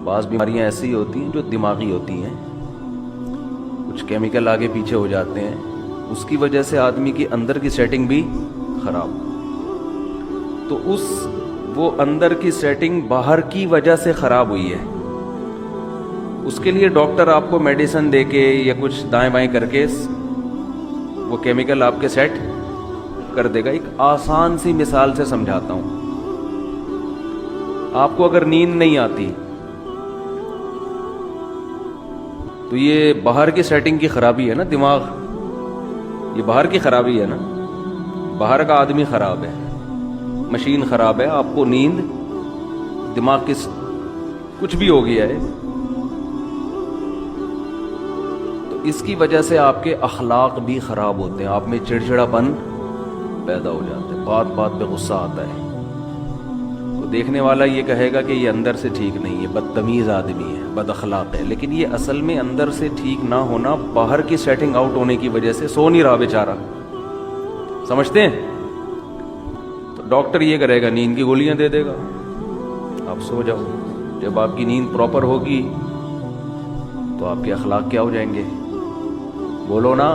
بعض بیماریاں ایسی ہوتی ہیں جو دماغی ہوتی ہیں، کچھ کیمیکل آگے پیچھے ہو جاتے ہیں، اس کی وجہ سے آدمی کی اندر کی سیٹنگ بھی خراب، تو وہ اندر کی سیٹنگ باہر کی وجہ سے خراب ہوئی ہے، اس کے لیے ڈاکٹر آپ کو میڈیسن دے کے یا کچھ دائیں بائیں کر کے وہ کیمیکل آپ کے سیٹ کر دے گا۔ ایک آسان سی مثال سے سمجھاتا ہوں، آپ کو اگر نیند نہیں آتی تو یہ باہر کی سیٹنگ کی خرابی ہے نا، دماغ، یہ باہر کی خرابی ہے نا، باہر کا آدمی خراب ہے، مشین خراب ہے، آپ کو نیند، دماغ کی کچھ بھی ہو گیا ہے، تو اس کی وجہ سے آپ کے اخلاق بھی خراب ہوتے ہیں، آپ میں چڑچڑا پن پیدا ہو جاتا ہے، بات بات پہ غصہ آتا ہے، تو دیکھنے والا یہ کہے گا کہ یہ اندر سے ٹھیک نہیں ہے، بدتمیز آدمی ہے، بد اخلاق ہے، لیکن یہ اصل میں اندر سے ٹھیک نہ ہونا باہر کی سیٹنگ آؤٹ ہونے کی وجہ سے سو نہیں رہا بیچارہ، سمجھتے ہیں؟ تو ڈاکٹر یہ کرے گا، نیند کی گولیاں دے دے گا، آپ سو جاؤ، جب آپ کی نیند پراپر ہوگی تو آپ کے اخلاق کیا ہو جائیں گے؟ بولو نا،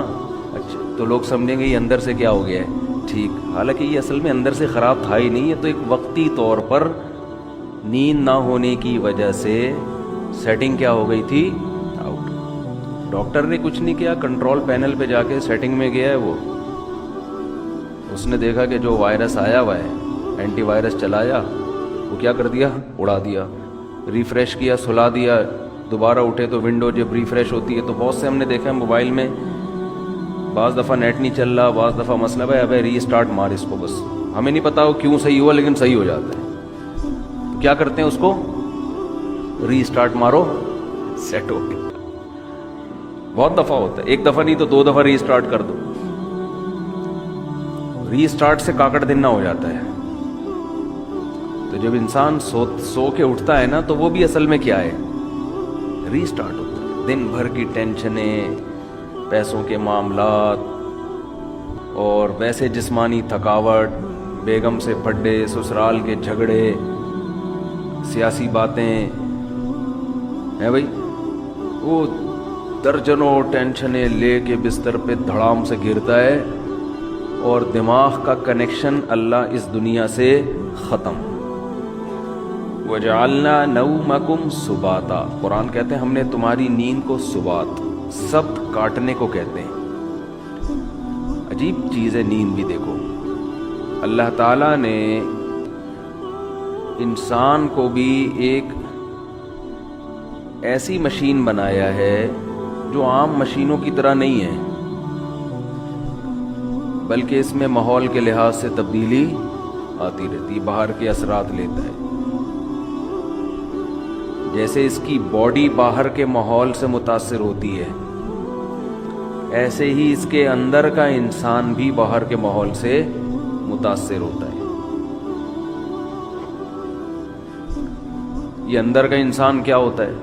اچھا تو لوگ سمجھیں گے یہ اندر سے کیا ہو گیا ہے ٹھیک، حالانکہ یہ اصل میں اندر سے خراب تھا ہی نہیں، یہ تو ایک وقتی طور پر نیند نہ ہونے کی وجہ سے سیٹنگ کیا ہو گئی تھی آؤٹ۔ ڈاکٹر نے کچھ نہیں کیا، کنٹرول پینل پہ جا کے سیٹنگ میں گیا ہے، وہ اس نے دیکھا کہ جو وائرس آیا ہوا ہے، اینٹی وائرس چلایا، وہ کیا کر دیا، اڑا دیا، ریفریش کیا، سلا دیا، دوبارہ اٹھے تو ونڈو جب ریفریش ہوتی ہے تو بہت سے ہم نے دیکھا ہے موبائل میں، بعض دفعہ نیٹ نہیں چل رہا، بعض دفعہ مسئلہ ہے، ابے ری اسٹارٹ مار اس کو، بس ہمیں نہیں پتا وہ کیوں صحیح ہوا لیکن صحیح ہو جاتا ہے، تو کیا کرتے ہیں اس کو، ری اسٹارٹ مارو، سیٹ ہو گیا۔ بہت دفعہ ہوتا ہے، ایک دفعہ نہیں تو 2 دفعہ ری اسٹارٹ کر دو، ری اسٹارٹ سے کاکڑ دن نہ ہو جاتا ہے۔ تو جب انسان سو کے اٹھتا ہے نا تو وہ بھی اصل میں کیا ہے، ری اسٹارٹ ہوتا ہے، دن بھر کی ٹینشنیں، پیسوں کے معاملات، اور ویسے جسمانی تھکاوٹ، بیگم سے پھڈے، سسرال کے جھگڑے، سیاسی باتیں ہیں بھائی، وہ درجنوں ٹینشنیں لے کے بستر پہ دھڑام سے گرتا ہے، اور دماغ کا کنیکشن اللہ اس دنیا سے ختم۔ وَجَعَلْنَا نَوْمَكُمْ سُبَاتًا، قرآن کہتے ہیں ہم نے تمہاری نیند کو سبات، سبت کاٹنے کو کہتے ہیں۔ عجیب چیز ہے نیند بھی، دیکھو اللہ تعالیٰ نے انسان کو بھی ایک ایسی مشین بنایا ہے جو عام مشینوں کی طرح نہیں ہے، بلکہ اس میں ماحول کے لحاظ سے تبدیلی آتی رہتی ہے، باہر کے اثرات لیتا ہے، جیسے اس کی باڈی باہر کے ماحول سے متاثر ہوتی ہے، ایسے ہی اس کے اندر کا انسان بھی باہر کے ماحول سے متاثر ہوتا ہے۔ یہ اندر کا انسان کیا ہوتا ہے؟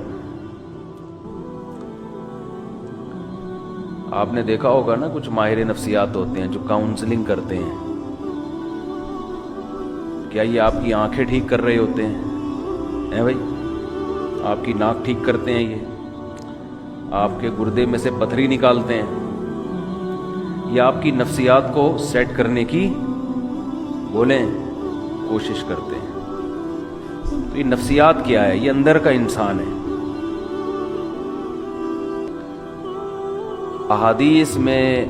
آپ نے دیکھا ہوگا نا، کچھ ماہر نفسیات ہوتے ہیں جو کاؤنسلنگ کرتے ہیں، کیا یہ آپ کی آنکھیں ٹھیک کر رہے ہوتے ہیں بھائی؟ آپ کی ناک ٹھیک کرتے ہیں، یہ آپ کے گردے میں سے پتھری نکالتے ہیں، یا آپ کی نفسیات کو سیٹ کرنے کی بولیں کوشش کرتے ہیں؟ تو یہ نفسیات کیا ہے؟ یہ اندر کا انسان ہے۔ احادیث میں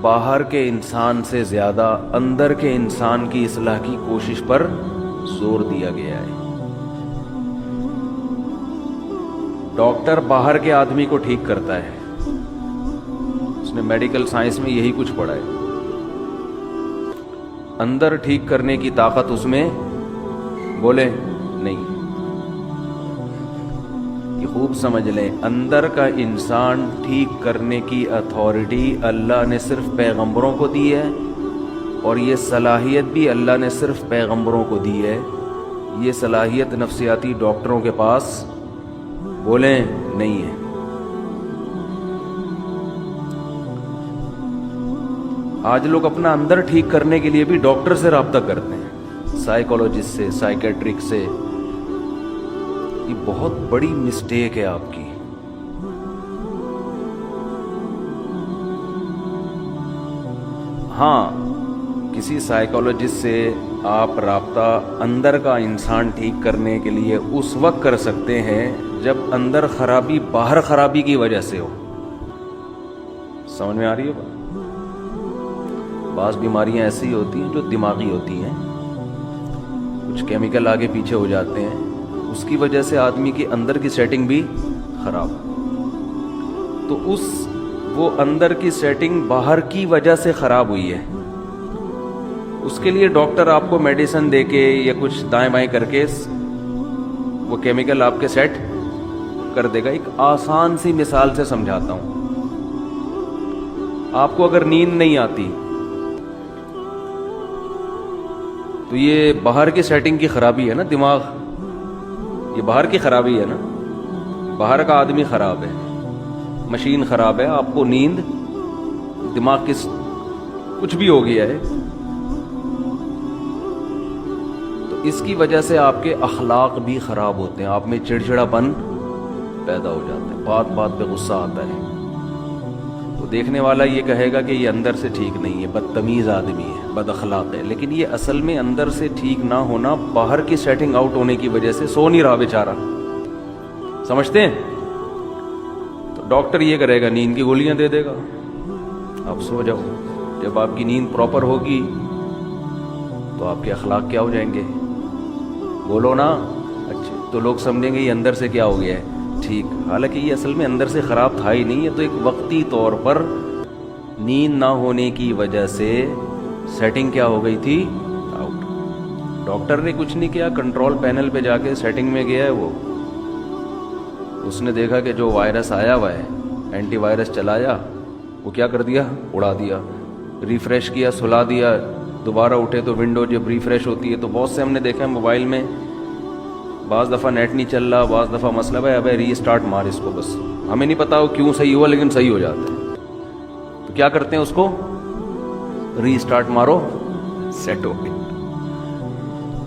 باہر کے انسان سے زیادہ اندر کے انسان کی اصلاح کی کوشش پر زور دیا گیا ہے۔ ڈاکٹر باہر کے آدمی کو ٹھیک کرتا ہے، اس نے میڈیکل سائنس میں یہی کچھ پڑھا ہے، اندر ٹھیک کرنے کی طاقت اس میں بولے نہیں۔ یہ خوب سمجھ لیں، اندر کا انسان ٹھیک کرنے کی اتھارٹی اللہ نے صرف پیغمبروں کو دی ہے، اور یہ صلاحیت بھی اللہ نے صرف پیغمبروں کو دی ہے۔ یہ صلاحیت نفسیاتی ڈاکٹروں کے پاس بولیں نہیں ہے۔ آج لوگ اپنا اندر ٹھیک کرنے کے لیے بھی ڈاکٹر سے رابطہ کرتے ہیں، سائیکولوجسٹ سے، سائیکیٹرک سے، یہ بہت بڑی مسٹیک ہے آپ کی. ہاں، کسی سائیکالوجسٹ سے آپ رابطہ اندر کا انسان ٹھیک کرنے کے لیے اس وقت کر سکتے ہیں جب اندر خرابی باہر خرابی کی وجہ سے ہو. سمجھ میں آ رہی ہے بات؟ بعض بیماریاں ایسی ہوتی ہیں جو دماغی ہوتی ہیں، کچھ کیمیکل آگے پیچھے ہو جاتے ہیں، اس کی وجہ سے آدمی کے اندر کی سیٹنگ بھی خراب. تو وہ اندر کی سیٹنگ باہر کی وجہ سے خراب ہوئی ہے. اس کے لیے ڈاکٹر آپ کو میڈیسن دے کے یا کچھ دائیں بائیں کر کے وہ کیمیکل آپ کے سیٹ کر دے گا. ایک آسان سی مثال سے سمجھاتا ہوں. آپ کو اگر نیند نہیں آتی تو یہ باہر کی سیٹنگ کی خرابی ہے نا. دماغ یہ باہر کی خرابی ہے نا. باہر کا آدمی خراب ہے، مشین خراب ہے، آپ کو نیند، دماغ کی کچھ بھی ہو گیا ہے. تو اس کی وجہ سے آپ کے اخلاق بھی خراب ہوتے ہیں، آپ میں چڑچڑاپن پیدا ہو جاتا ہے، بات بات پہ غصہ آتا ہے. تو دیکھنے والا یہ کہے گا کہ یہ اندر سے ٹھیک نہیں ہے، بدتمیز آدمی ہے، بد اخلاق ہے. لیکن یہ اصل میں اندر سے ٹھیک نہ ہونا باہر کی سیٹنگ آؤٹ ہونے کی وجہ سے سو نہیں رہا بیچارہ. سمجھتے ہیں؟ تو ڈاکٹر یہ کرے گا، نیند کی گولیاں دے دے گا، آپ سو جاؤ. جب آپ کی نیند پراپر ہوگی تو آپ کے اخلاق کیا ہو جائیں گے؟ بولو نا. اچھا، تو لوگ سمجھیں گے یہ اندر سے کیا ہو گیا ہے ٹھیک، حالانکہ یہ اصل میں اندر سے خراب تھا ہی نہیں. ہے تو ایک وقتی طور پر نیند نہ ہونے کی وجہ سے سیٹنگ کیا ہو گئی تھی آؤٹ. ڈاکٹر نے کچھ نہیں کیا، کنٹرول پینل پہ جا کے سیٹنگ میں گیا ہے، وہ اس نے دیکھا کہ جو وائرس آیا ہوا ہے، اینٹی وائرس چلایا، وہ کیا کر دیا، اڑا دیا. ریفریش کیا، سلا دیا، دوبارہ اٹھے تو ونڈو جب ریفریش ہوتی ہے تو بہت سے ہم نے دیکھا ہے موبائل میں، بعض دفعہ نیٹ نہیں چل رہا، بعض دفعہ مسئلہ ہے، ابے ری اسٹارٹ مار اس کو، بس ہمیں نہیں پتا وہ کیوں صحیح ہوا لیکن صحیح ہو جاتا ہے. تو کیا کرتے ہیں، اس کو ری اسٹارٹ مارو، سیٹ ہو گئی.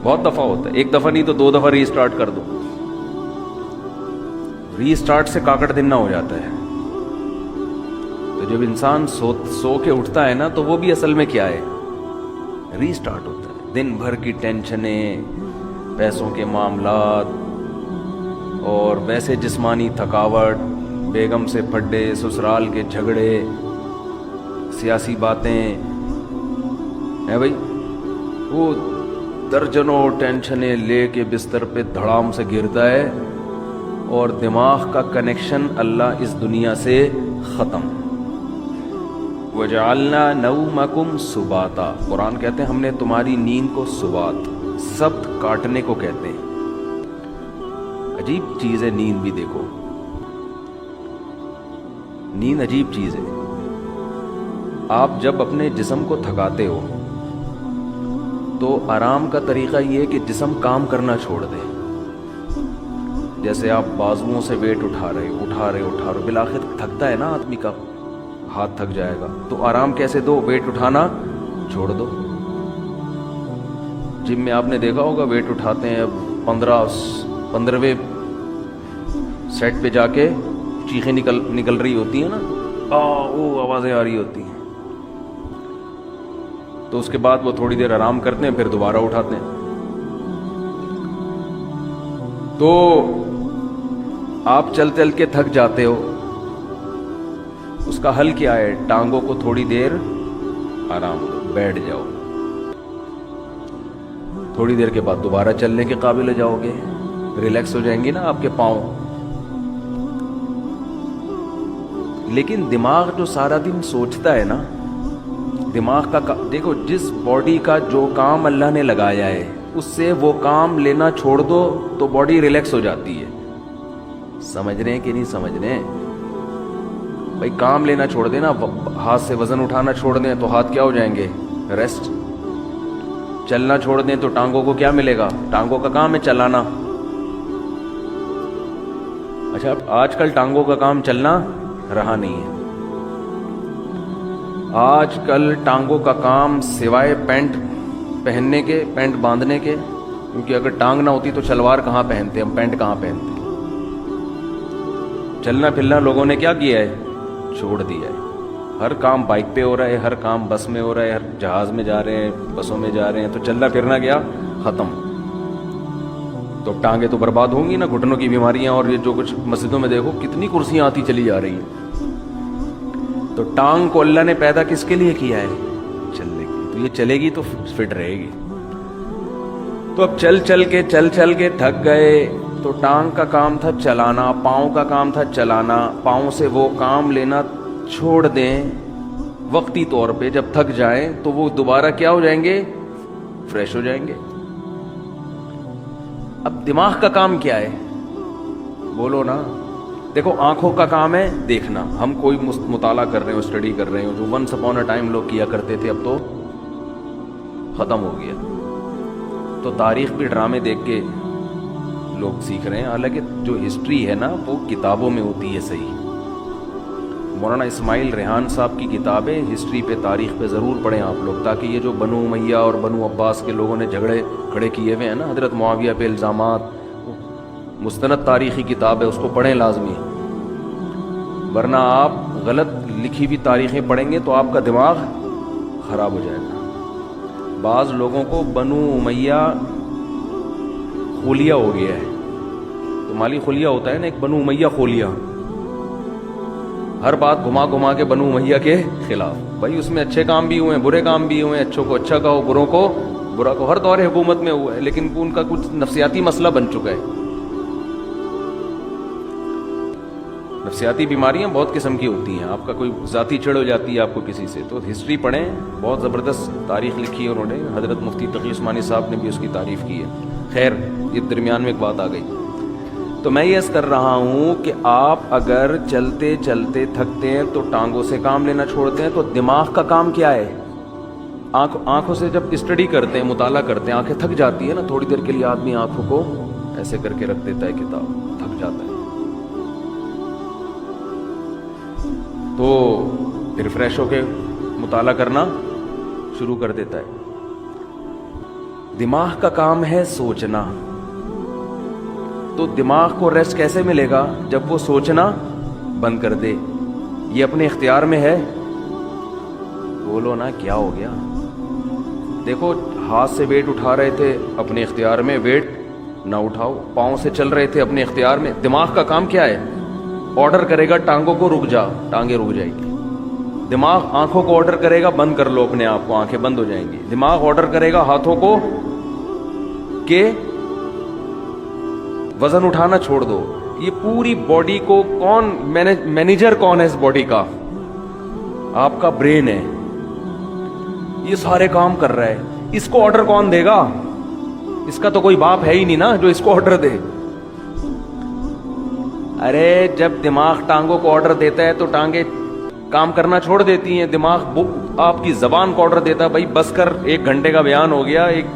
بہت دفعہ ہوتا ہے، ایک دفعہ نہیں تو 2 دفعہ ری اسٹارٹ کر دو. ری اسٹارٹ سے کاکڑ دن نہ ہو جاتا ہے. تو جب انسان سو کے اٹھتا ہے نا تو وہ بھی اصل میں کیا ہے، ری اسٹارٹ ہوتا ہے. دن بھر کی ٹینشنیں، پیسوں کے معاملات، اور ویسے جسمانی تھکاوٹ، بیگم سے پھڈے، سسرال کے جھگڑے، سیاسی باتیں ہیں بھائی، وہ درجنوں ٹینشنیں لے کے بستر پہ دھڑام سے گرتا ہے اور دماغ کا کنیکشن اللہ اس دنیا سے ختم. وَجَعَلْنَا نَوْمَكُمْ سُبَاتًا، قرآن کہتے ہیں ہم نے تمہاری نیند کو سبات، سبت کاٹنے کو کہتے ہیں. عجیب چیز ہے نیند بھی. دیکھو نیند عجیب چیز ہے. آپ جب اپنے جسم کو تھکاتے ہو تو آرام کا طریقہ یہ ہے کہ جسم کام کرنا چھوڑ دے. جیسے آپ بازوؤں سے ویٹ اٹھا رہے بالآخر تھکتا ہے نا آدمی کا، ہاتھ تھک جائے گا. تو آرام کیسے دو، ویٹ اٹھانا چھوڑ دو. جم میں آپ نے دیکھا ہوگا ویٹ اٹھاتے ہیں، 15ویں سیٹ پہ جا کے چیخیں نکل رہی ہوتی ہیں نا، آوازیں آ رہی ہوتی ہیں. تو اس کے بعد وہ تھوڑی دیر آرام کرتے ہیں، پھر دوبارہ اٹھاتے ہیں. تو آپ چل کے تھک جاتے ہو، اس کا حل کیا ہے، ٹانگوں کو تھوڑی دیر آرام دو، بیٹھ جاؤ. تھوڑی دیر کے بعد دوبارہ چلنے کے قابل ہو جاؤ گے، ریلیکس ہو جائیں گے نا آپ کے پاؤں. لیکن دماغ جو سارا دن سوچتا ہے نا، دماغ کا دیکھو، جس باڈی کا جو کام اللہ نے لگایا ہے اس سے وہ کام لینا چھوڑ دو تو باڈی ریلیکس ہو جاتی ہے. سمجھ رہے ہیں کہ نہیں سمجھ رہے ہیں بھائی؟ کام لینا چھوڑ دینا، ہاتھ سے وزن اٹھانا چھوڑ دیں تو ہاتھ کیا ہو جائیں گے، ریسٹ. چلنا چھوڑ دیں تو ٹانگوں کو کیا ملے گا، ٹانگوں کا کام ہے چلانا. اچھا آج کل ٹانگوں کا کام چلنا رہا نہیں ہے. آج کل ٹانگوں کا کام سوائے پینٹ پہننے کے، پینٹ باندھنے کے، کیونکہ اگر ٹانگ نہ ہوتی تو شلوار کہاں پہنتے، ہم پینٹ کہاں پہنتے. چلنا پھرنا لوگوں نے کیا کیا ہے؟ چھوڑ دیا ہے. ہر کام بائک پہ ہو رہا ہے، ہر کام بس میں ہو رہا ہے، ہر جہاز میں جا رہے ہیں، بسوں میں جا رہے ہیں، تو چلنا پھرنا گیا ختم. تو ٹانگیں تو برباد ہوں گی نا، گھٹنوں کی بیماریاں. اور یہ جو کچھ مسجدوں میں دیکھو کتنی کرسیاں آتی چلی جا رہی ہیں. تو ٹانگ کو اللہ نے پیدا کس کے لیے کیا ہے؟ چلنے کی. تو یہ چلے گی تو فٹ رہے گی. تو اب چل چل کے تھک گئے. تو ٹانگ کا کام تھا چلانا، پاؤں کا کام تھا چلانا. پاؤں سے وہ کام لینا چھوڑ دیں وقتی طور پہ. جب تھک جائیں تو وہ دوبارہ کیا ہو جائیں گے؟ فریش ہو جائیں گے. اب دماغ کا کام کیا ہے؟ بولو نا. دیکھو آنکھوں کا کام ہے دیکھنا. ہم کوئی مطالعہ کر رہے ہو، اسٹڈی کر رہے ہو، جو ونس اپون اے ٹائم لوگ کیا کرتے تھے اب تو ختم ہو گیا. تو تاریخ بھی ڈرامے دیکھ کے لوگ سیکھ رہے ہیں. حالانکہ جو ہسٹری ہے نا وہ کتابوں میں ہوتی ہے صحیح. مولانا اسماعیل ریحان صاحب کی کتابیں ہسٹری پہ، تاریخ پہ ضرور پڑھیں آپ لوگ، تاکہ یہ جو بنو امیہ اور بنو عباس کے لوگوں نے جھگڑے کھڑے کیے ہوئے ہیں نا حضرت معاویہ پہ الزامات، مستند تاریخی کتاب ہے، اس کو پڑھیں لازمی. ورنہ آپ غلط لکھی ہوئی تاریخیں پڑھیں گے تو آپ کا دماغ خراب ہو جائے گا. بعض لوگوں کو بنو امیہ خلیہ ہو گیا ہے. تو مالی خلیہ ہوتا ہے نا، ایک بنو امیہ خلیہ. ہر بات گھما کے بنو امیہ کے خلاف. بھائی اس میں اچھے کام بھی ہوئے ہیں، برے کام بھی ہوئے ہیں. اچھوں کو اچھا کہو، بروں کو برا کہو. ہر دور حکومت میں ہوا ہے، لیکن ان کا کچھ نفسیاتی مسئلہ بن چکا ہے. نفسیاتی بیماریاں بہت قسم کی ہوتی ہیں. آپ کا کوئی ذاتی چڑ ہو جاتی ہے آپ کو کسی سے، تو ہسٹری پڑھیں. بہت زبردست تاریخ لکھی ہے انہوں نے. حضرت مفتی تقی عثمانی صاحب نے بھی اس کی تعریف کی ہے. خیر، یہ درمیان میں ایک بات آ گئی. تو میں یہ کر رہا ہوں کہ آپ اگر چلتے چلتے تھکتے ہیں تو ٹانگوں سے کام لینا چھوڑتے ہیں. تو دماغ کا کام کیا ہے؟ آنکھوں سے جب اسٹڈی کرتے ہیں، مطالعہ کرتے ہیں، آنکھیں تھک جاتی ہے نا. تھوڑی دیر کے لیے آدمی آنکھوں کو ایسے کر کے رکھ دیتا ہے کتاب، تھک جاتا ہے. تو پھر فریش ہو کے مطالعہ کرنا شروع کر دیتا ہے. دماغ کا کام ہے سوچنا. تو دماغ کو ریسٹ کیسے ملے گا؟ جب وہ سوچنا بند کر دے. یہ اپنے اختیار میں ہے؟ بولو نا کیا ہو گیا؟ دیکھو ہاتھ سے ویٹ اٹھا رہے تھے، اپنے اختیار میں. ویٹ نہ اٹھاؤ. پاؤں سے چل رہے تھے، اپنے اختیار میں. دماغ کا کام کیا ہے؟ آرڈر کرے گا ٹانگوں کو رک جا، ٹانگیں رک جائیں گی. دماغ آنکھوں کو آرڈر کرے گا بند کر لو اپنے آپ کو، آنکھیں بند ہو جائیں گی. دماغ آرڈر کرے گا ہاتھوں کو کہ وزن اٹھانا چھوڑ دو. یہ پوری باڈی کو کون مینیجر کون ہے اس باڈی کا؟ آپ کا برین ہے. یہ سارے کام کر رہا ہے. اس کو آرڈر کون دے گا؟ اس کا تو کوئی باپ ہے ہی نہیں نا جو اس کو آرڈر دے. ارے جب دماغ ٹانگوں کو آرڈر دیتا ہے تو ٹانگیں کام کرنا چھوڑ دیتی ہیں. دماغ آپ کی زبان کو آرڈر دیتا ہے، بھائی بس کر، 1 گھنٹے کا بیان ہو گیا، ایک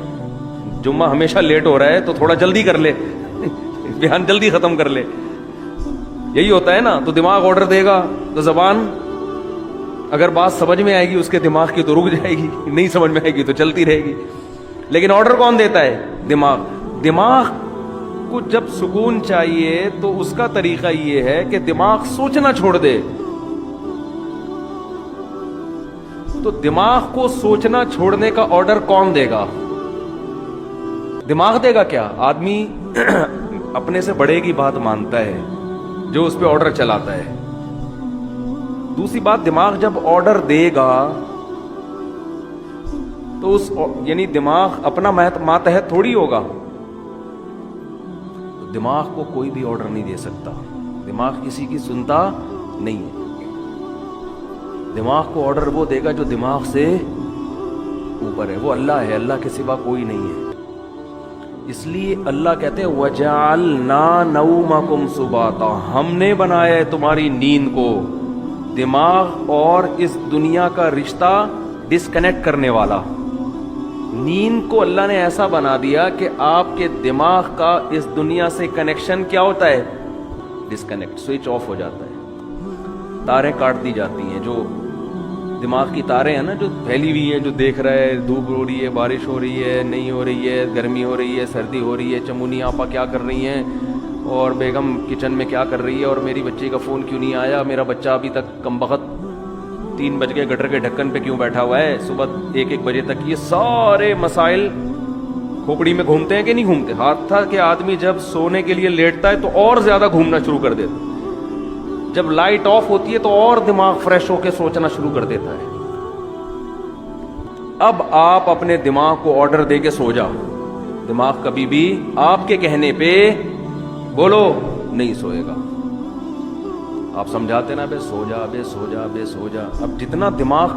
جمعہ ہمیشہ لیٹ ہو رہا ہے تو تھوڑا جلدی کر لے، بیان جلدی ختم کر لے. یہی ہوتا ہے نا. تو دماغ آرڈر دے گا تو زبان اگر بات سمجھ میں آئے گی اس کے دماغ کی تو رک جائے گی، نہیں سمجھ میں آئے گی تو چلتی رہے گی. لیکن آرڈر کون دیتا ہے؟ دماغ. دماغ کو جب سکون چاہیے تو اس کا طریقہ یہ ہے کہ دماغ سوچنا چھوڑ دے. تو دماغ کو سوچنا چھوڑنے کا آرڈر کون دے گا؟ دماغ دے گا کیا؟ آدمی اپنے سے بڑے کی بات مانتا ہے جو اس پہ آرڈر چلاتا ہے. دوسری بات، دماغ جب آرڈر دے گا تو یعنی دماغ اپنا ماتحت تھوڑی ہوگا. دماغ کو کوئی بھی آرڈر نہیں دے سکتا. دماغ کسی کی سنتا نہیں ہے. دماغ کو آرڈر وہ دے گا جو دماغ سے اوپر ہے. وہ اللہ ہے، اللہ کے سوا کوئی نہیں ہے. اس لیے اللہ کہتے ہیں وَجَعَلْنَا نَوْمَكُمْ سُبَاتًا، ہم نے بنایا ہے تمہاری نیند کو دماغ اور اس دنیا کا رشتہ ڈسکنیکٹ کرنے والا. نیند کو اللہ نے ایسا بنا دیا کہ آپ کے دماغ کا اس دنیا سے کنیکشن کیا ہوتا ہے؟ ڈسکنیکٹ، سوئچ آف ہو جاتا ہے. تاریں کاٹ دی جاتی ہیں. جو دماغ کی تاریں ہیں نا جو پھیلی ہوئی ہیں, جو دیکھ رہا ہے دھوپ ہو رہی ہے, بارش ہو رہی ہے, نہیں ہو رہی ہے, گرمی ہو رہی ہے, سردی ہو رہی ہے, چمونی آپا کیا کر رہی ہیں, اور بیگم کچن میں کیا کر رہی ہے, اور میری بچی کا فون کیوں نہیں آیا, میرا بچہ ابھی تک کمبخت 3 بج کے گٹر کے ڈھکن پہ کیوں بیٹھا ہوا ہے صبح 1-1 بجے تک. یہ سارے مسائل کھوپڑی میں گھومتے ہیں کہ نہیں گھومتے؟ حادثہ کہ آدمی جب سونے کے لیے لیٹتا ہے تو اور زیادہ گھومنا شروع کر دیتا ہے, جب لائٹ آف ہوتی ہے تو اور دماغ فریش ہو کے سوچنا شروع کر دیتا ہے. اب آپ اپنے دماغ کو آرڈر دے کے سو جا. دماغ کبھی بھی آپ کے کہنے پہ بولو نہیں سوئے گا. آپ سمجھاتے نا بے سو جا, بے سو جا, بے سو جا. اب جتنا دماغ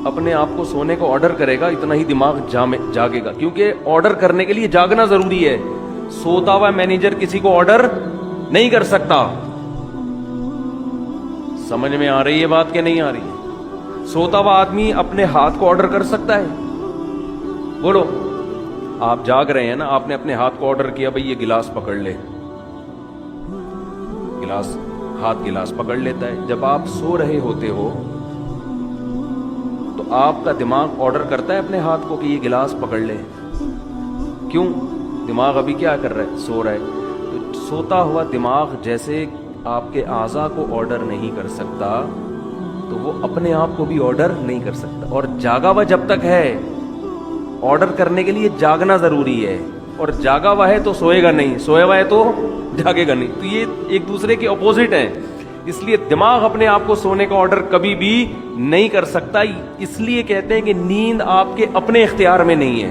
اپنے آپ کو سونے کو آرڈر کرے گا اتنا ہی دماغ جاگے گا, کیونکہ آرڈر کرنے کے لیے جاگنا ضروری ہے. سوتا ہوا مینیجر کسی کو آرڈر نہیں کر سکتا. سمجھ میں آ رہی ہے بات کہ نہیں آ رہی ہے؟ سوتا ہوا آدمی اپنے ہاتھ کو آرڈر کر سکتا ہے؟ بولو. آپ جاگ رہے ہیں نا, آپ نے اپنے ہاتھ کو آرڈر کیا بھئی یہ گلاس پکڑ لے, گلاس پکڑ لیتا ہے. جب آپ سو رہے ہوتے ہو تو آپ کا دماغ آرڈر کرتا ہے اپنے ہاتھ کو کہ یہ گلاس پکڑ لے. کیوں؟ دماغ ابھی کیا کر رہا ہے؟ سو رہا ہے. تو سوتا ہوا دماغ جیسے آپ کے اعضاء کو آرڈر نہیں کر سکتا تو وہ اپنے آپ کو بھی آرڈر نہیں کر سکتا. اور جاگا ہوا جب تک ہے, آرڈر کرنے کے لیے جاگنا ضروری ہے, اور جاگا ہوا ہے تو سوئے گا نہیں, سویا ہوا ہے تو جاگے گا نہیں. تو یہ ایک دوسرے کے اپوزٹ ہیں. اس لیے دماغ اپنے آپ کو سونے کا آرڈر کبھی بھی نہیں کر سکتا. اس لیے کہتے ہیں کہ نیند آپ کے اپنے اختیار میں نہیں ہے.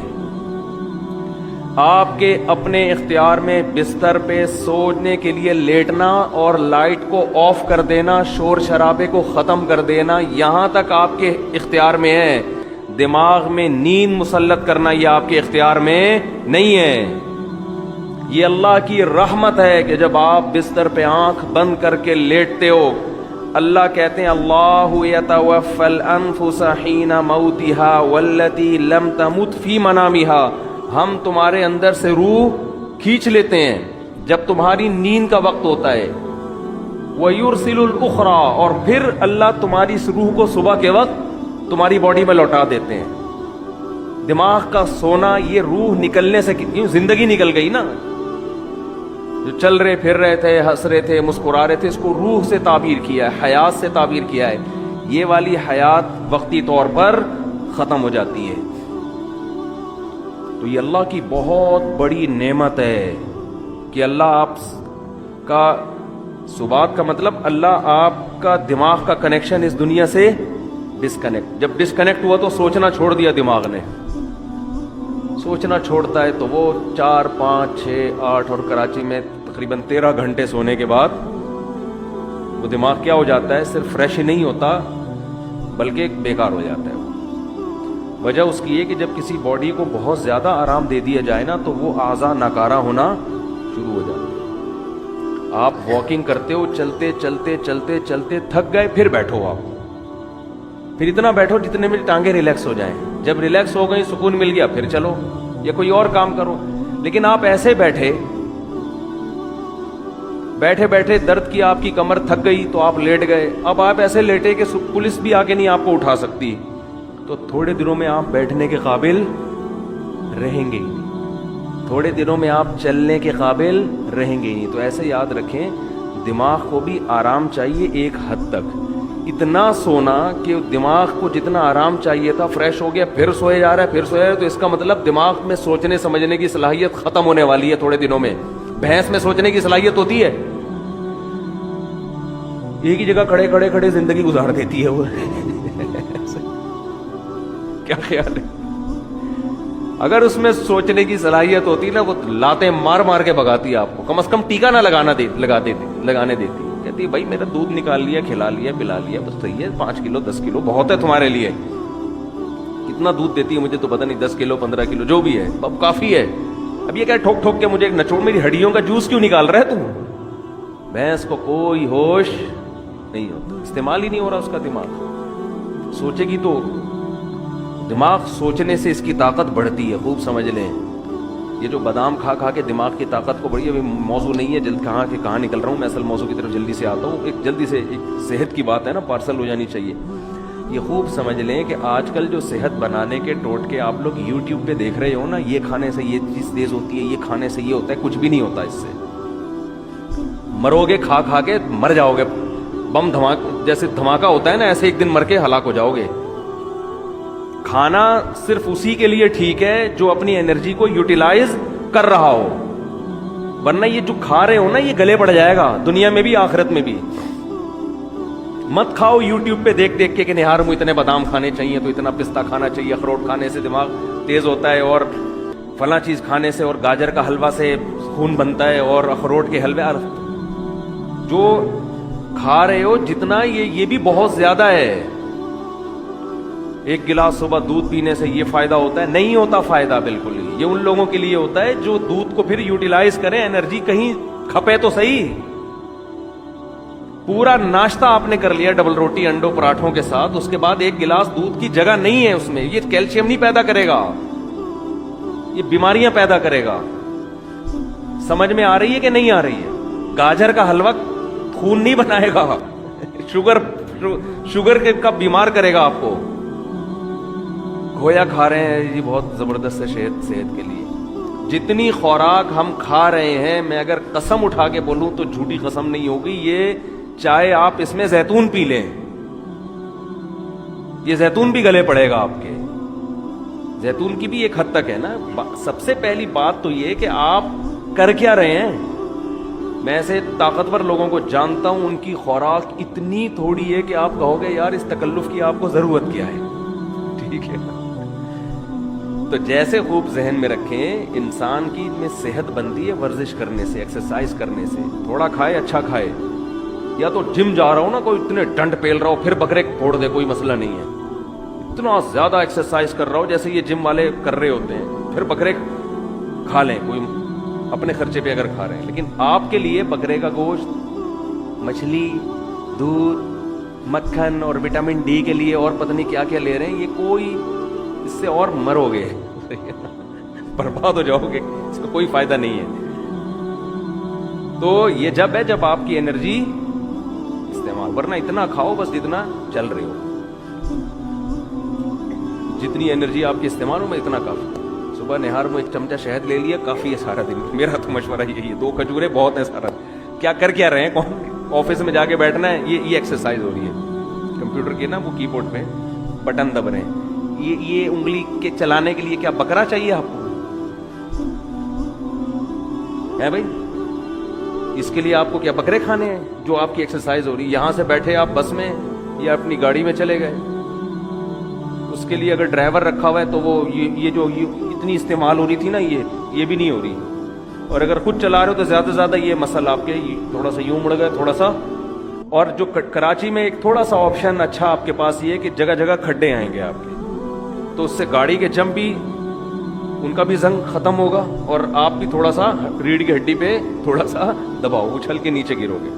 آپ کے اپنے اختیار میں بستر پہ سونے کے لیے لیٹنا اور لائٹ کو آف کر دینا, شور شرابے کو ختم کر دینا, یہاں تک آپ کے اختیار میں ہے. دماغ میں نیند مسلط کرنا یہ آپ کے اختیار میں نہیں ہے. یہ اللہ کی رحمت ہے کہ جب آپ بستر پہ آنکھ بند کر کے لیٹتے ہو, اللہ کہتے ہیں اللہ یتوفی الانفس حین موتها والتی لم تمت فی منامها, ہم تمہارے اندر سے روح کھینچ لیتے ہیں جب تمہاری نیند کا وقت ہوتا ہے. وَيُرْسِلُ الْأُخْرَى, اور پھر اللہ تمہاری اس روح کو صبح کے وقت تمہاری باڈی میں لوٹا دیتے ہیں. دماغ کا سونا یہ روح نکلنے سے, کیوں زندگی نکل گئی نا, جو چل رہے پھر رہے تھے, ہنس رہے تھے, مسکرا رہے تھے, اس کو روح سے تعبیر کیا ہے, حیات سے تعبیر کیا ہے. یہ والی حیات وقتی طور پر ختم ہو جاتی ہے. تو یہ اللہ کی بہت بڑی نعمت ہے کہ اللہ آپ کا سبات کا مطلب اللہ آپ کا دماغ کا کنیکشن اس دنیا سے ڈسکنیکٹ, جب ڈسکنیکٹ ہوا تو سوچنا چھوڑ دیا دماغ نے. سوچنا چھوڑتا ہے تو وہ 4, 5, 6, 8 اور کراچی میں تقریباً 13 گھنٹے سونے کے بعد وہ دماغ کیا ہو جاتا ہے, صرف فریش ہی نہیں ہوتا بلکہ بیکار ہو جاتا ہے. وجہ اس کی یہ کہ جب کسی باڈی کو بہت زیادہ آرام دے دیا جائے نا تو وہ اعضاء ناکارہ ہونا شروع ہو جاتے ہیں. آپ واکنگ کرتے ہو, چلتے چلتے چلتے چلتے تھک گئے, پھر بیٹھو, آپ پھر اتنا بیٹھو جتنے میں ٹانگیں ریلیکس ہو جائیں. جب ریلیکس ہو گئی, سکون مل گیا, پھر چلو یا کوئی اور کام کرو. لیکن آپ ایسے بیٹھے بیٹھے درد کی آپ کی کمر تھک گئی تو آپ لیٹ گئے. اب آپ ایسے لیٹے کہ پولیس بھی آ کے نہیں آپ کو اٹھا سکتی, تو تھوڑے دنوں میں آپ بیٹھنے کے قابل رہیں گے ہی نہیں, تھوڑے دنوں میں آپ چلنے کے قابل رہیں گے ہی نہیں. تو ایسے یاد رکھیں دماغ کو بھی آرام چاہیے ایک حد تک. اتنا سونا کہ دماغ کو جتنا آرام چاہیے تھا فریش ہو گیا, پھر سوئے جا رہا ہے, پھر سویا ہے, تو اس کا مطلب دماغ میں سوچنے سمجھنے کی صلاحیت ختم ہونے والی ہے تھوڑے دنوں میں. بھینس میں سوچنے کی صلاحیت ہوتی ہے, ایک ہی جگہ کھڑے کھڑے زندگی گزار دیتی ہے وہ. کیا خیال ہے؟ اگر اس میں سوچنے کی صلاحیت ہوتی نا, وہ لاتیں مار مار کے بھگاتی آپ کو, کم از کم ٹیکا نہ لگانے دیتی. کہتی بھائی میرا دودھ نکال لیا, کھلا لیا, پلا لیا, بس صحیح ہے, 5 کلو 10 کلو بہت ہے تمہارے لیے. کتنا دودھ دیتی ہے مجھے تو پتہ نہیں, 10 کلو 15 کلو جو بھی ہے, اب کافی ہے. اب یہ کیا ٹھوک ٹھوک کے مجھے نچوڑ, میری ہڈیوں کا جوس کیوں نکال رہا ہے تو؟ بھینس کو کوئی ہوش نہیں ہوتا, استعمال ہی نہیں ہو رہا اس کا دماغ. سوچے گی تو دماغ سوچنے سے اس کی طاقت بڑھتی ہے, خوب سمجھ لیں. یہ جو بادام کھا کھا کے دماغ کی طاقت کو بڑھی, ابھی موضوع نہیں ہے, جلد کہاں نکل رہا ہوں میں, اصل موضوع کی طرف جلدی سے آتا ہوں. ایک جلدی سے ایک صحت کی بات ہے نا, پارسل ہو جانی چاہیے. یہ خوب سمجھ لیں کہ آج کل جو صحت بنانے کے ٹوٹکے آپ لوگ یوٹیوب پہ دیکھ رہے ہو نا، یہ کھانے سے یہ چیز تیز ہوتی ہے، یہ کھانے سے یہ ہوتا ہے، کچھ بھی نہیں ہوتا اس سے. مرو گے کھا کھا کے، مر جاؤ گے. بم جیسے دھماکہ ہوتا ہے نا، ایسے ایک دن مر کے ہلاک ہو جاؤ گے. کھانا صرف اسی کے لیے ٹھیک ہے جو اپنی انرجی کو یوٹیلائز کر رہا ہو، ورنہ یہ جو کھا رہے ہو نا یہ گلے پڑ جائے گا، دنیا میں بھی آخرت میں بھی. مت کھاؤ یوٹیوب پہ دیکھ دیکھ کے کہ نہار میں اتنے بادام کھانے چاہیے تو اتنا پستہ کھانا چاہیے، اخروٹ کھانے سے دماغ تیز ہوتا ہے، اور فلاں چیز کھانے سے اور گاجر کا حلوہ سے خون بنتا ہے، اور اخروٹ کے حلوے. جو کھا رہے ہو جتنا یہ بھی بہت زیادہ ہے. ایک گلاس صبح دودھ پینے سے یہ فائدہ ہوتا ہے؟ نہیں ہوتا فائدہ بالکل ہی. یہ ان لوگوں کے لیے ہوتا ہے جو دودھ کو پھر یوٹیلائز کریں، انرجی کہیں کھپے تو صحیح. پورا ناشتہ آپ نے کر لیا ڈبل روٹی انڈوں پراٹھوں کے ساتھ، اس کے بعد ایک گلاس دودھ کی جگہ نہیں ہے اس میں، یہ کیلشیم نہیں پیدا کرے گا، یہ بیماریاں پیدا کرے گا. سمجھ میں آ رہی ہے کہ نہیں آ رہی ہے؟ گاجر کا حلوہ خون نہیں بنائے گا، شوگر کا بیمار کرے گا آپ کو. گویا کھا رہے ہیں جی بہت زبردست ہے صحت کے لیے. جتنی خوراک ہم کھا رہے ہیں، میں اگر قسم اٹھا کے بولوں تو جھوٹی قسم نہیں ہوگی، یہ چاہے آپ اس میں زیتون پی لیں، یہ زیتون بھی گلے پڑے گا آپ کے. زیتون کی بھی ایک حد تک ہے نا. سب سے پہلی بات تو یہ کہ آپ کر کیا رہے ہیں. میں ایسے طاقتور لوگوں کو جانتا ہوں، ان کی خوراک اتنی تھوڑی ہے کہ آپ کہو گے یار اس تکلف کی آپ کو ضرورت کیا ہے. ٹھیک ہے، تو جیسے خوب ذہن میں رکھیں، انسان کی میں صحت بنتی ہے ورزش کرنے سے، ایکسرسائز کرنے سے. تھوڑا کھائے اچھا کھائے. یا تو جم جا رہا ہو نا، کوئی اتنے ڈنڈ پیل رہا ہو پھر بکرے پھوڑ دے، کوئی مسئلہ نہیں ہے. اتنا زیادہ ایکسرسائز کر رہا ہو جیسے یہ جم والے کر رہے ہوتے ہیں، پھر بکرے کھا لیں، کوئی اپنے خرچے پہ اگر کھا رہے ہیں. لیکن آپ کے لیے بکرے کا گوشت، مچھلی، دودھ، مکھن اور وٹامن ڈی کے لیے اور پتہ نہیں کیا کیا لے رہے ہیں. یہ کوئی اس سے اور مرو گے، برباد ہو جاؤ گے، اس کا کوئی فائدہ نہیں ہے. تو یہ جب ہے جب آپ کی انرجی استعمال، ورنہ اتنا کھاؤ بس جتنا چل رہے ہو. جتنی انرجی آپ کی استعمال ہو میں اتنا کافی. صبح نہار میں ایک چمچہ شہد لے لیا کافی ہے سارا دن. میرا تو مشورہ یہی ہے، 2 کھجورے بہت ہیں سارا. کیا رہے ہیں، آفس میں جا کے بیٹھنا ہے، یہ ایکسرسائز ہو رہی ہے. کمپیوٹر کے نا وہ کی بورڈ پہ بٹن دب رہے ہیں، یہ انگلی کے چلانے کے لیے کیا بکرا چاہیے آپ کو ہے بھائی؟ اس کے لیے آپ کو کیا بکرے کھانے ہیں جو آپ کی ایکسرسائز ہو رہی ہے؟ یہاں سے بیٹھے آپ بس میں یا اپنی گاڑی میں چلے گئے، اس کے لیے اگر ڈرائیور رکھا ہوا ہے تو وہ یہ جو اتنی استعمال ہو رہی تھی نا یہ بھی نہیں ہو رہی. اور اگر خود چلا رہے ہو تو زیادہ سے زیادہ یہ مسئلہ آپ کے تھوڑا سا یوں مڑ گئے تھوڑا سا. اور جو کراچی میں ایک تھوڑا سا آپشن اچھا آپ کے پاس یہ ہے کہ جگہ جگہ کھڈے آئیں گے آپ کے، تو اس سے گاڑی کے جم بھی ان کا بھی زنگ ختم ہوگا، اور آپ بھی تھوڑا سا ریڑھ کی ہڈی پہ تھوڑا سا دباؤ، اچھل کے نیچے گرو گے.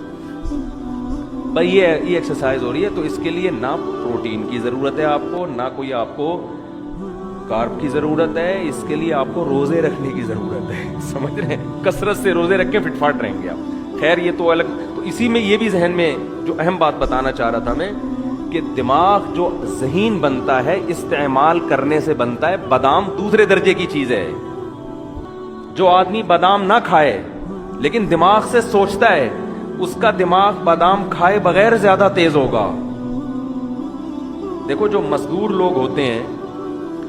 بھائی یہ ایکسرسائز ہو رہی ہے تو اس کے لیے نہ پروٹین کی ضرورت ہے آپ کو، نہ کوئی آپ کو کارب کی ضرورت ہے. اس کے لیے آپ کو روزے رکھنے کی ضرورت ہے. سمجھ رہے ہیں؟ کثرت سے روزے رکھ کے فٹ فاٹ رہیں گے آپ. خیر یہ تو الگ. تو اسی میں یہ بھی ذہن میں جو اہم بات بتانا چاہ رہا تھا میں کہ دماغ جو ذہین بنتا ہے استعمال کرنے سے بنتا ہے. بادام دوسرے درجے کی چیز ہے. جو آدمی بادام نہ کھائے لیکن دماغ سے سوچتا ہے، اس کا دماغ بادام کھائے بغیر زیادہ تیز ہوگا. دیکھو جو مزدور لوگ ہوتے ہیں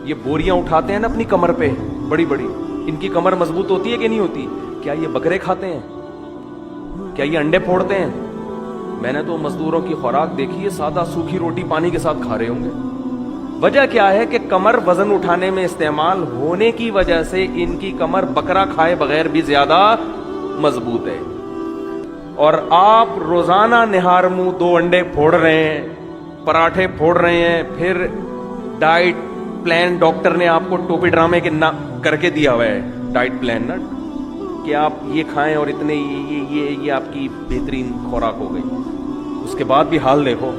یہ بوریاں اٹھاتے ہیں نا اپنی کمر پہ بڑی بڑی، ان کی کمر مضبوط ہوتی ہے کہ نہیں ہوتی؟ کیا یہ بکرے کھاتے ہیں؟ کیا یہ انڈے پھوڑتے ہیں؟ میں نے تو مزدوروں کی خوراک دیکھی ہے، سادہ سوکھی روٹی پانی کے ساتھ کھا رہے ہوں گے. وجہ کیا ہے کہ کمر وزن اٹھانے میں استعمال ہونے کی وجہ سے ان کی کمر بکرا کھائے بغیر بھی زیادہ مضبوط ہے. اور آپ روزانہ نہار منہ 2 انڈے پھوڑ رہے ہیں، پراٹھے پھوڑ رہے ہیں، پھر ڈائٹ پلان ڈاکٹر نے آپ کو ٹوپی ڈرامے کے کر کے دیا ہوا ہے ڈائٹ پلان نا، کہ آپ یہ کھائیں اور اتنے یہ آپ کی بہترین خوراک ہو گئی. اس کے بعد بھی حال دیکھو،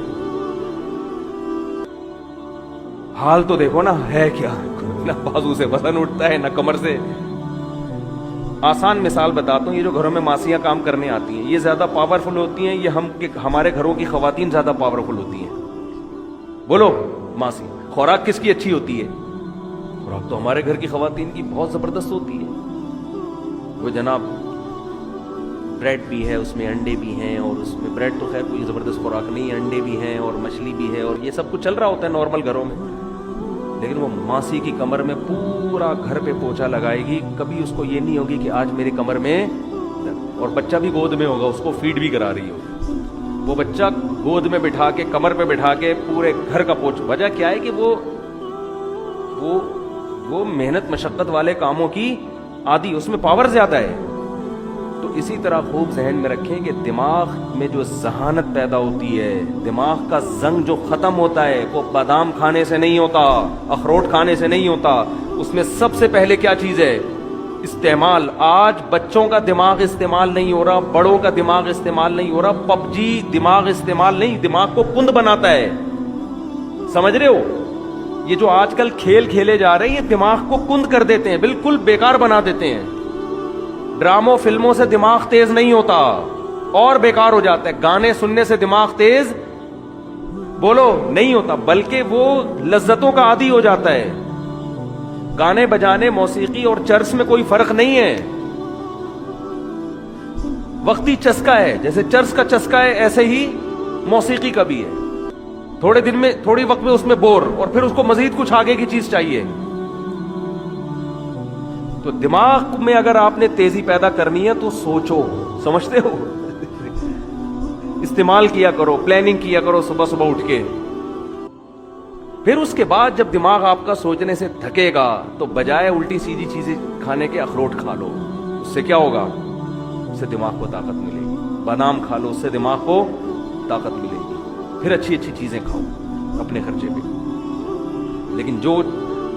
حال تو دیکھو نا ہے کیا. نہ بازو سے وزن اٹھتا ہے نہ کمر سے. آسان مثال بتاتا ہوں، یہ جو گھروں میں ماسیاں کام کرنے آتی ہیں یہ زیادہ پاورفل ہوتی ہیں، یہ ہمارے گھروں کی خواتین زیادہ پاورفل ہوتی ہیں. بولو ماسی. خوراک کس کی اچھی ہوتی ہے؟ خوراک تو ہمارے گھر کی خواتین کی بہت زبردست ہوتی ہے. وہ جناب بریڈ بھی ہے، اس میں انڈے بھی ہیں، اور اس میں بریڈ تو خیر کوئی زبردست خوراک نہیں ہے، انڈے بھی ہیں اور مچھلی بھی ہے اور یہ سب کچھ چل رہا ہوتا ہے نارمل گھروں میں. لیکن وہ ماسی کی کمر میں پورا گھر پہ پوچھا لگائے گی، کبھی اس کو یہ نہیں ہوگی کہ آج میرے کمر میں، اور بچہ بھی گود میں ہوگا، اس کو فیڈ بھی کرا رہی ہوگی. وہ بچہ گود میں بٹھا کے کمر پہ بٹھا کے پورے گھر کا پوچھ. وجہ کیا ہے کہ وہ محنت مشقت والے کاموں کی عادی، اس میں پاور زیادہ ہے. تو اسی طرح خوب ذہن میں رکھیں کہ دماغ میں جو ذہانت پیدا ہوتی ہے، دماغ کا زنگ جو ختم ہوتا ہے، وہ بادام کھانے سے نہیں ہوتا، اخروٹ کھانے سے نہیں ہوتا. اس میں سب سے پہلے کیا چیز ہے؟ استعمال. آج بچوں کا دماغ استعمال نہیں ہو رہا، بڑوں کا دماغ استعمال نہیں ہو رہا. پب جی دماغ استعمال نہیں، دماغ کو کند بناتا ہے. سمجھ رہے ہو؟ یہ جو آج کل کھیل کھیلے جا رہے ہیں یہ دماغ کو کند کر دیتے ہیں، بالکل بیکار بنا دیتے ہیں. ڈراموں فلموں سے دماغ تیز نہیں ہوتا اور بیکار ہو جاتا ہے. گانے سننے سے دماغ تیز بولو نہیں ہوتا، بلکہ وہ لذتوں کا عادی ہو جاتا ہے. گانے بجانے، موسیقی اور چرس میں کوئی فرق نہیں ہے، وقتی چسکا ہے. جیسے چرس کا چسکا ہے ایسے ہی موسیقی کا بھی ہے. تھوڑے دن میں، تھوڑی وقت میں اس میں بور، اور پھر اس کو مزید کچھ آگے کی چیز چاہیے. تو دماغ میں اگر آپ نے تیزی پیدا کرنی ہے تو سوچو، سمجھتے ہو، استعمال کیا کرو، پلاننگ کیا کرو صبح صبح اٹھ کے. پھر اس کے بعد جب دماغ آپ کا سوچنے سے تھکے گا تو بجائے الٹی سیدھی چیزیں کھانے کے اخروٹ کھا لو. اس سے کیا ہوگا؟ اس سے دماغ کو طاقت ملے گی. بادام کھا لو، اس سے دماغ کو طاقت ملے گی. پھر اچھی اچھی چیزیں کھاؤ اپنے خرچے پہ. لیکن جو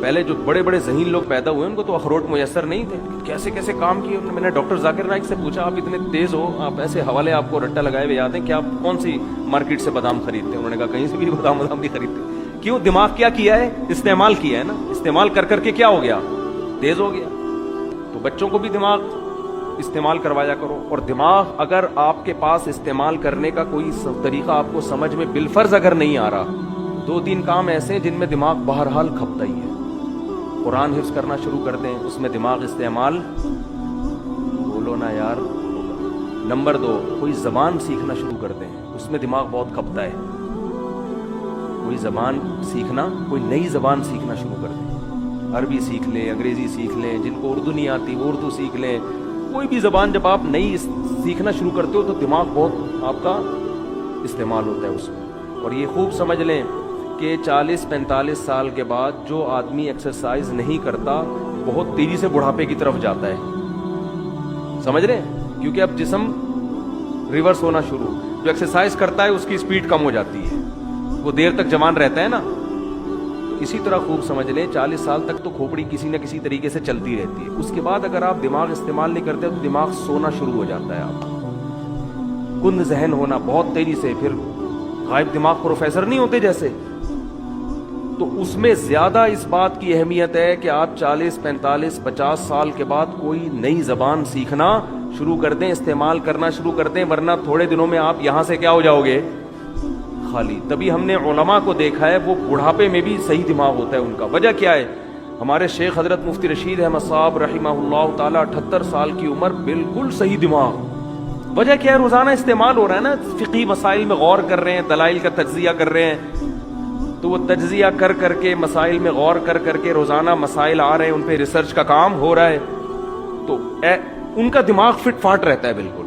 پہلے جو بڑے بڑے ذہین لوگ پیدا ہوئے ان کو تو اخروٹ میسر نہیں تھے. کیسے کیسے کام کیے. میں نے ڈاکٹر ذاکر نائک سے پوچھا، آپ اتنے تیز ہو، آپ ایسے حوالے آپ کو رٹا لگائے ہوئے یاد ہیں کہ آپ کون سی مارکیٹ سے بادام خریدتے ہیں؟ انہوں نے کہا کہیں سے بھی بادام نہیں خریدتے. کیوں؟ دماغ کیا کیا ہے؟ استعمال کیا ہے نا. استعمال کر کر کے کیا ہو گیا؟ تیز ہو گیا. تو بچوں کو بھی دماغ استعمال کروایا کرو. اور دماغ اگر آپ کے پاس استعمال کرنے کا کوئی طریقہ آپ کو سمجھ میں بالفرض اگر نہیں آ رہا، 2-3 کام ایسے ہیں جن میں دماغ بہرحال کھپتا ہی ہے. قرآن حفظ کرنا شروع کر دیں، اس میں دماغ استعمال، بولو نا یار. نمبر 2، کوئی زبان سیکھنا شروع کر دیں، اس میں دماغ بہت کھپتا ہے. کوئی زبان سیکھنا، کوئی نئی زبان سیکھنا شروع کر دیں. عربی سیکھ لیں، انگریزی سیکھ لیں، جن کو اردو نہیں آتی وہ اردو سیکھ لیں. کوئی بھی زبان جب آپ نئی سیکھنا شروع کرتے ہو تو دماغ بہت آپ کا استعمال ہوتا ہے اس میں. اور یہ خوب سمجھ لیں کہ 40-45 سال کے بعد جو آدمی ایکسرسائز نہیں کرتا بہت تیزی سے بڑھاپے کی طرف جاتا ہے. سمجھ رہے ہیں؟ کیونکہ اب جسم ریورس ہونا شروع. جو ایکسرسائز کرتا ہے اس کی سپیڈ کم ہو جاتی ہے، وہ دیر تک جوان رہتا ہے نا. تو اسی طرح خوب سمجھ لیں 40 سال تک تو کھوپڑی کسی نہ کسی طریقے سے چلتی رہتی ہے. اس کے بعد اگر آپ دماغ استعمال نہیں کرتے تو دماغ سونا شروع ہو جاتا ہے. آپ کند ذہن ہونا بہت تیزی سے. پھر غائب دماغ پروفیسر نہیں ہوتے جیسے، تو اس میں زیادہ اس بات کی اہمیت ہے کہ آپ 40-45-50 سال کے بعد کوئی نئی زبان سیکھنا شروع کر دیں، استعمال کرنا شروع کر دیں، ورنہ تھوڑے دنوں میں آپ یہاں سے کیا ہو جاؤ گے؟ خالی. تبھی ہم نے علماء کو دیکھا ہے وہ بڑھاپے میں بھی صحیح دماغ ہوتا ہے ان کا. وجہ کیا ہے؟ ہمارے شیخ حضرت مفتی رشید احمد صاحب رحمہ اللہ تعالی 78 سال کی عمر، بالکل صحیح دماغ. وجہ کیا ہے؟ روزانہ استعمال ہو رہا ہے نا. فقہی مسائل میں غور کر رہے ہیں، دلائل کا تجزیہ کر رہے ہیں، تو وہ تجزیہ کر کر کے، مسائل میں غور کر کر کے روزانہ مسائل آ رہے ہیں، ان پہ ریسرچ کا کام ہو رہا ہے، تو ان کا دماغ فٹ فاٹ رہتا ہے بالکل.